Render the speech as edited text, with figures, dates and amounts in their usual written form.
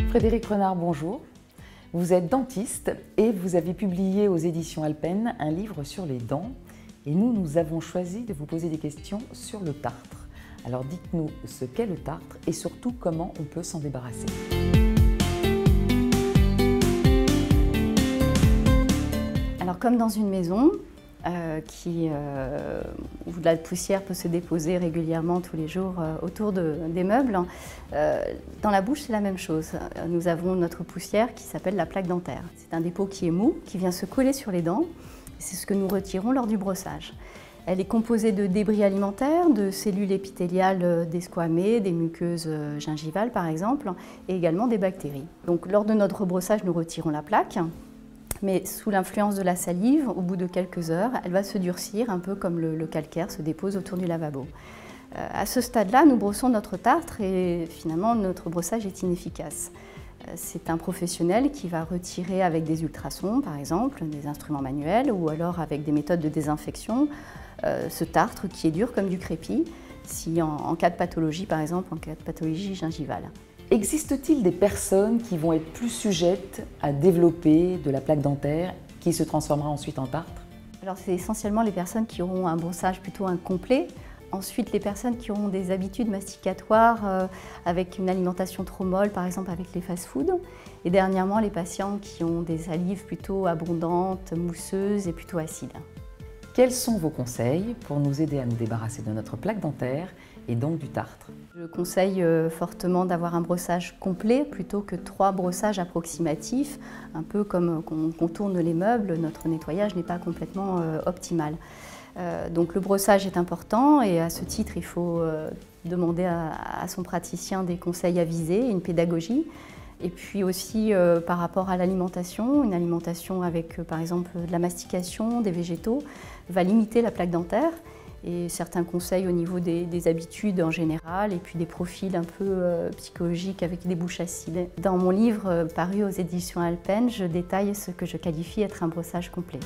Frédéric Renard, bonjour. Vous êtes dentiste et vous avez publié aux éditions Alpen un livre sur les dents. Et nous avons choisi de vous poser des questions sur le tartre. Alors dites-nous ce qu'est le tartre et surtout comment on peut s'en débarrasser. Alors comme dans une maison où la poussière peut se déposer régulièrement tous les jours autour des meubles, dans la bouche c'est la même chose. Nous avons notre poussière qui s'appelle la plaque dentaire. C'est un dépôt qui est mou, qui vient se coller sur les dents. C'est ce que nous retirons lors du brossage. Elle est composée de débris alimentaires, de cellules épithéliales desquamées, des muqueuses gingivales par exemple, et également des bactéries. Donc lors de notre brossage, nous retirons la plaque. Mais sous l'influence de la salive, au bout de quelques heures, elle va se durcir, un peu comme le calcaire se dépose autour du lavabo. À ce stade-là, nous brossons notre tartre et finalement notre brossage est inefficace. C'est un professionnel qui va retirer avec des ultrasons, par exemple, des instruments manuels, ou alors avec des méthodes de désinfection, ce tartre qui est dur comme du crépi, si en cas de pathologie, par exemple, en cas de pathologie gingivale. Existe-t-il des personnes qui vont être plus sujettes à développer de la plaque dentaire qui se transformera ensuite en tartre? Alors c'est essentiellement les personnes qui auront un brossage plutôt incomplet. Ensuite, les personnes qui auront des habitudes masticatoires avec une alimentation trop molle, par exemple avec les fast-foods. Et dernièrement, les patients qui ont des salives plutôt abondantes, mousseuses et plutôt acides. Quels sont vos conseils pour nous aider à nous débarrasser de notre plaque dentaire et donc du tartre? Je conseille fortement d'avoir un brossage complet plutôt que 3 brossages approximatifs. Un peu comme quand on tourne les meubles, notre nettoyage n'est pas complètement optimal. Donc le brossage est important et à ce titre, il faut demander à son praticien des conseils avisés, une pédagogie. Et puis aussi par rapport à l'alimentation, une alimentation avec par exemple de la mastication, des végétaux, va limiter la plaque dentaire. Et certains conseils au niveau des habitudes en général et puis des profils un peu psychologiques avec des bouches acides. Dans mon livre paru aux éditions Alpen, je détaille ce que je qualifie être un brossage complet.